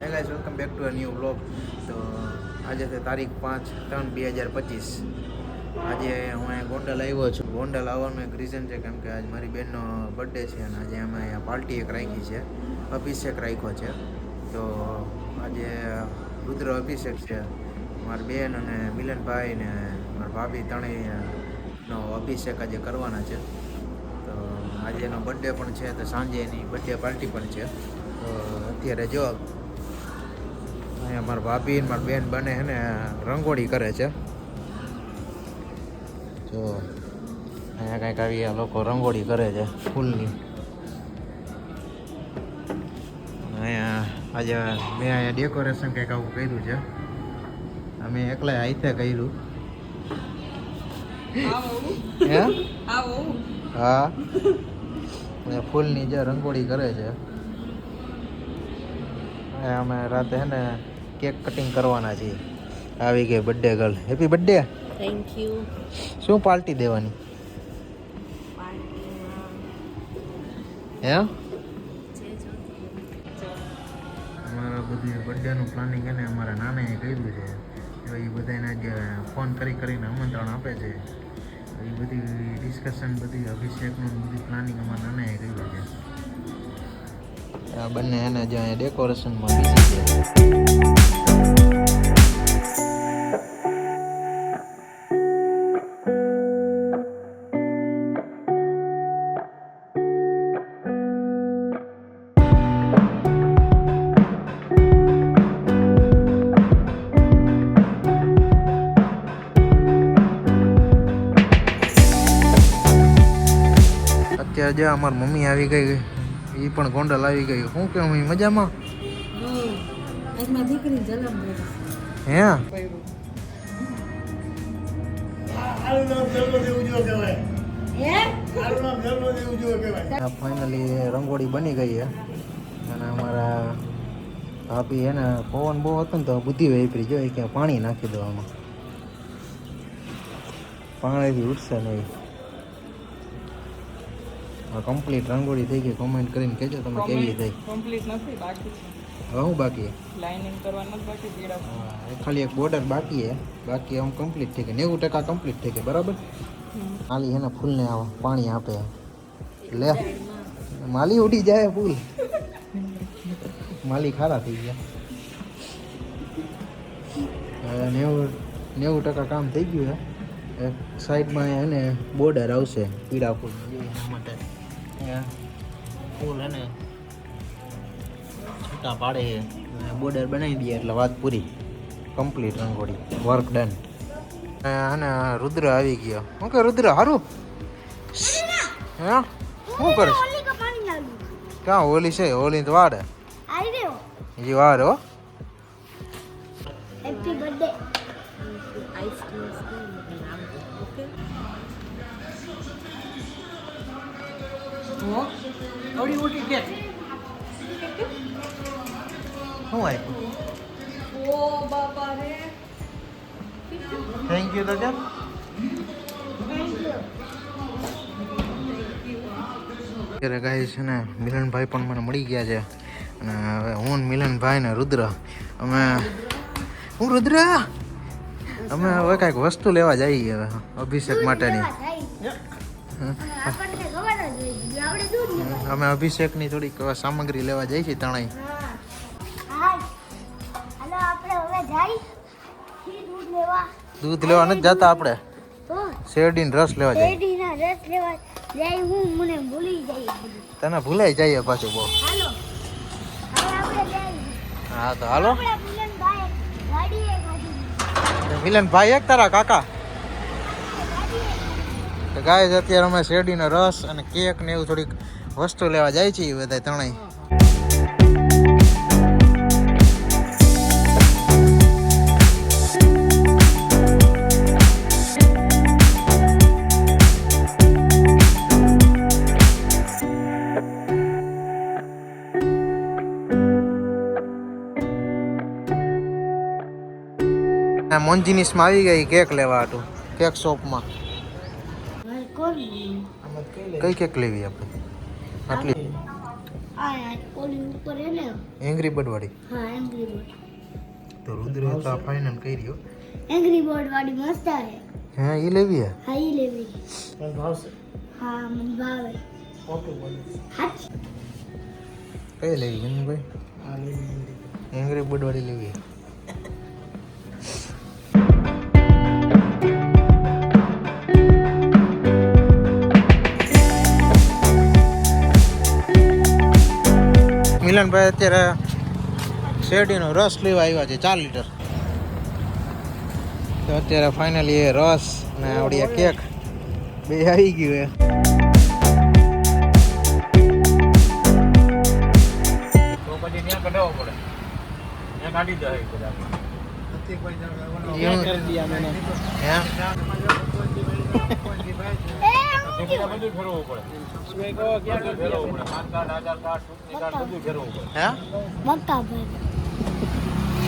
હે guys, welcome back to a new vlog. તો આજે છે તારીખ 5/3/2025. આજે હું અહીંયા ગોંડલ આવ્યો છું. ગોંડલ આવવાનું એક રીઝન છે કેમ કે આજ મારી બેનનો બર્થડે છે અને આજે અમે અહીંયા પાર્ટી એક રાખી છે, અભિષેક રાખ્યો છે. તો આજે રુદ્ર અભિષેક છે. મારી બેન અને મિલનભાઈ ને મારા ભાભી ત્રણેયનો અભિષેક આજે કરવાના છે. તો આજે એનો બર્થડે પણ છે, તો સાંજે એની બર્થડે પાર્ટી પણ છે. તો અત્યારે જો અહીંયા મારા ભાભી મારા બેન બંને છે ને રંગોળી કરે છે. જો અહીંયા કંઈક આવી આ લોકો રંગોળી કરે છે ફૂલની. અહીંયા આજે મેં અહીંયા ડેકોરેશન કંઈક આવું કર્યું છે. અમે એકલા હાથે કર્યું. હા, ફૂલની જે રંગોળી કરે છે. અમે રાતે હે ને કેક કટિંગ કરવાના છીએ. આવી ગઈ birthday girl. Happy birthday. Thank you. શું પાર્ટી દેવાની હે? અમારા બધું બર્થડેનું પ્લાનિંગ છે ને અમારા નાનાએ કર્યું છે. એ બધાને જે ફોન કરીને આમંત્રણ આપે છે. એ બધી ડિસ્કશન, બધી અભિષેકનું બધી પ્લાનિંગ અમારા નાનાએ કર્યું છે. આ બંને એને જે અહીંયા ડેકોરેશનમાં બીજી છે. અત્યારે જે અમારી મમ્મી આવી ગઈ, એ પણ ગોંડલ આવી ગઈ. શું કે મમ્મી મજામાં? હે ફાઇનલી રંગોળી બની ગઈ છે અને અમારા ભાભી હે ને પવન બહુ હતો ને તો બુદ્ધિ વાપરી જોઈએ કે પાણી નાખી દો આમાં. પાણીથી ઉઠશે નહીં. કમ્પ્લીટ રંગોળી થઈ ગઈ. કોમેન્ટ કરીને કહેજો તમે કેવી થઈ. કમ્પ્લીટ નથી, બાકી છે. હવે હું બાકી? લાઇનિંગ કરવાનું બાકી પીડા. ખાલી એક બોર્ડર બાકી છે. બાકી આમ કમ્પ્લીટ થઈ ગઈ. 90% કમ્પ્લીટ થઈ ગઈ. બરાબર. ખાલી એના ફૂલને પાણી આપે. લે માલી ઉડી જાય ફૂલ. માલી ખારા થઈ ગયા. 90% કામ થઈ ગયું છે. એક સાઈડમાં એને બોર્ડર આવશે પીળા ફૂલ એના માટે. ફૂલ એને છૂટા પાડે બોર્ડર બનાવી દઈએ એટલે વાત પૂરી. Complete rangoli, work done. અને રુદ્ર આવી ગયો. શું કે રુદ્ર હારું? હે શું કરે? ક્યાં હોલી છે? હોલી તો વાડે હજી વાર હો. Happy birthday. શું આપ્યું? ઓ બાપા રે. થેન્ક યુ દાદા. અત્યારે ગાઈસ છે ને મિલનભાઈ પણ મને મળી ગયા છે અને હવે હું મિલનભાઈ ને રુદ્ર અમે રુદ્ર અમે હવે કાંઈક વસ્તુ લેવા જઈએ હવે અભિષેક માટેની. અમે અભિષેકની થોડીક સામગ્રી લેવા જઈએ છીએ ત્રણેય. દૂધ લેવા નથી જતા આપણે, શેરડીનો રસ લેવા જઈએ. તને ભૂલાઈ જાય પાછું બહુ. હા તો હાલો. મિલનભાઈ એક તારા કાકા. તો ગાય અત્યારે અમે શેરડીનો રસ અને કેક ને એવું થોડીક વસ્તુ લેવા જાય છીએ બધા ત્રણેય. મોન્જીનીસમાં આવી ગઈ કેક લેવા હતું, કેક શોપમાં. કઈ કેક લેવી આપણે? આટલી આ ઓલી ઉપર હે ને એંગ્રી બર્ડ વાળી હા એંગ્રી બર્ડ તો રુદ્ર તો ફાઇનલ કરી રહ્યો એંગ્રી બર્ડ વાળી મસ્ત આવે હા એ લેવી હે હા ઈ લેવી પણ ભાવશે હા મને ભાવે ઓકે બોલો હા કઈ લેવી ભાઈ આ લઈ એંગ્રી બર્ડ વાળી લેવી મિલનભાઈ અત્યારે શેરડીનો રસ લેવા આવ્યા છે 4 લીટર તો અત્યારે ફાઇનલી એ રસ ને આવડી આ કેક બે આવી ગયું એ તો પછી ત્યાં કઢાવવો પડે ત્યાં કાઢી દે કરી દિયા મેને બધું ફેરવવું પડે સુએ કો ક્યાં કર દિયા ફેરવવું પડે પાન કાર્ડ આધાર કાર્ડ ચૂંટણી કાર્ડ બધું ફેરવવું પડે હે મક્કા ભાઈ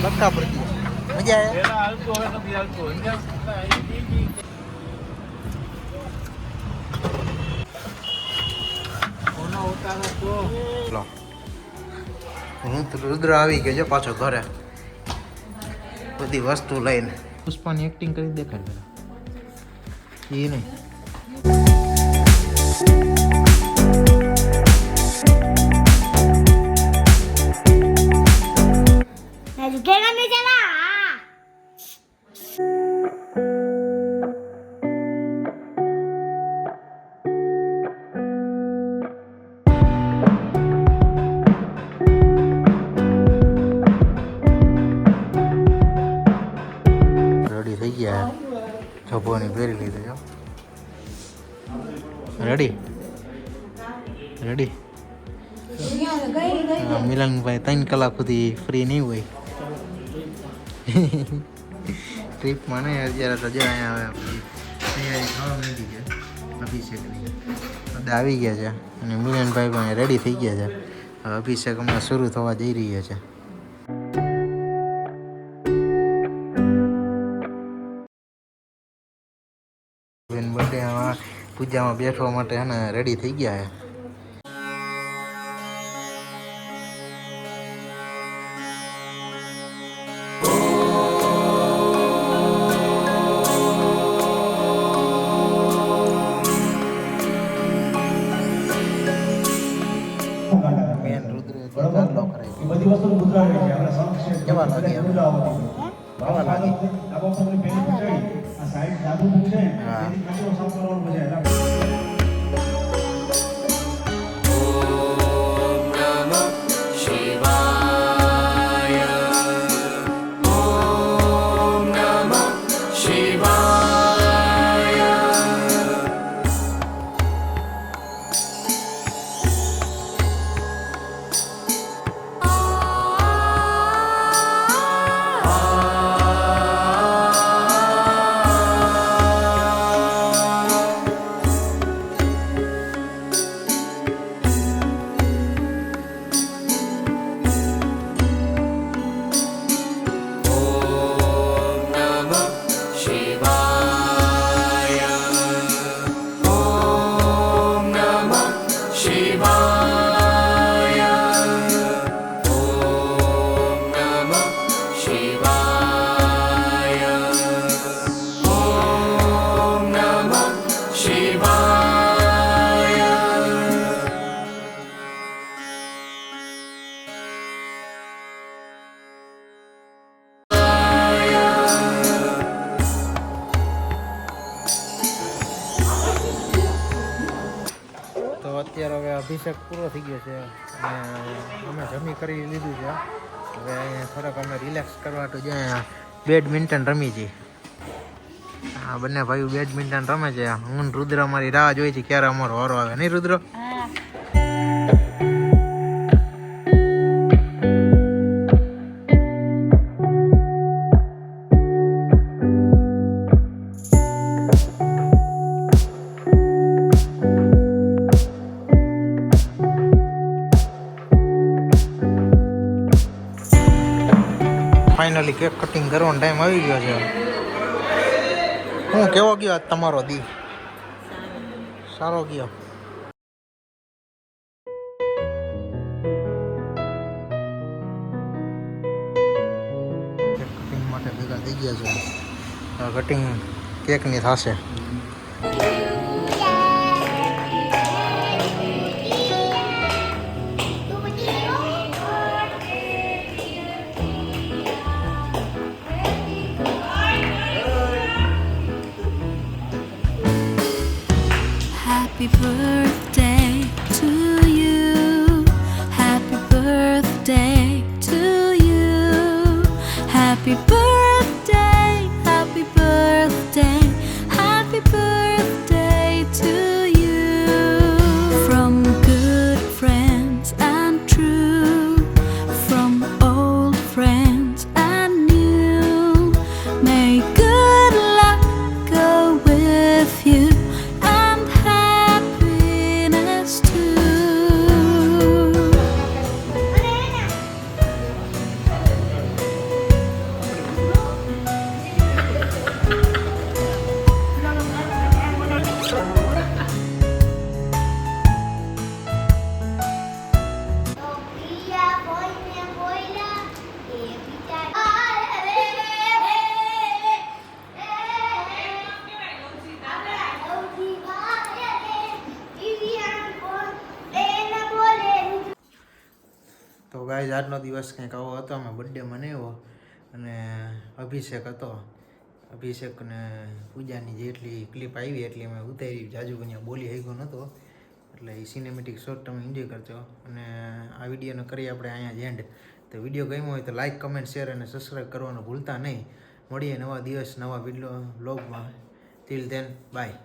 બક્કા પડતી મજા આવે પેલા હાલતું હવે નથી હાલતું કોનો હોતા તો લો રુદ્ર આવી ગયો છે પાછો ઘરે બધી વસ્તુ લઈને પુષ્પાની એક્ટિંગ કરી દેખાડ એ નહીં मैं झुकेगा नहीं चला રેડી થઈ ગયા છોપોની પહેરી લીધી જો રેડી રેડી મિલનભાઈ 3 કલાક સુધી ફ્રી નહીં હોય ટ્રીપમાં નહીં અત્યારે તો જો અહીંયા તૈયારી થવા માંડી છે અભિષેકની બધા આવી ગયા છે અને મિલનભાઈ પણ રેડી થઈ ગયા છે હવે અભિષેક હમણાં શરૂ થવા જઈ રહ્યો છે બેન બર્થડેમાં પૂજામાં બેસવા માટે હે ને રેડી થઈ ગયા છે બેન રુદ્ર ગાલો કરાવી બધી વસ્તુ ગુજરાતી છે આપણે સંક્ષેપ કેવા લાગે એમ? કેવા લાગે ડાબો પગની પેલી પકડી આ સાઈડ ડાબુ પગ છે હા. એની કચરો સાફ કરવાનું પછી એટલે તો અત્યારે હવે અભિષેક પૂરો થઈ ગયો છે અને અમે જમી કરી લીધું છે હવે અહીંયા થોડાક અમે રિલેક્સ કરવા તો જે બેડમિન્ટન રમી છીએ આ બંને ભાઈઓ બેડમિન્ટન રમે છે હું ને રુદ્ર અમારી રાહ જોઈ છે ક્યારે અમારો વારો આવે નહીં રુદ્ર ફાઇનલી કેક કટિંગ કરવાનો ટાઈમ આવી ગયો છે હું કેવો ગયો આજ તમારો દી સારો ગયો કટિંગ કેકની થશે. Happy birthday to you. Happy birthday to you. Happy birthday, happy birthday, happy birthday to you. From good friends and true, from old friends and new, may good luck go with you. તો guys આજનો દિવસ કંઈક આવો હતો. અમે birthday મનાવ્યો અને અભિષેક હતો. અભિષેક ને પૂજાની જેટલી ક્લિપ આવી એટલી અમે ઉતારી. જાજુ કન્યા બોલી હૈગો નહોતો એટલે એ સિનેમેટિક શોટ તમે એન્જોય કરજો. અને આ વિડીયોને કરી આપણે અહીંયા જ એન્ડ. તો વિડીયો ગમ્યો હોય તો લાઇક, કમેન્ટ, શેર અને સબસ્ક્રાઈબ કરવાનું ભૂલતા નહીં. મળીએ નવા દિવસ નવા વિડીયો વ્લોગમાં. Till then by.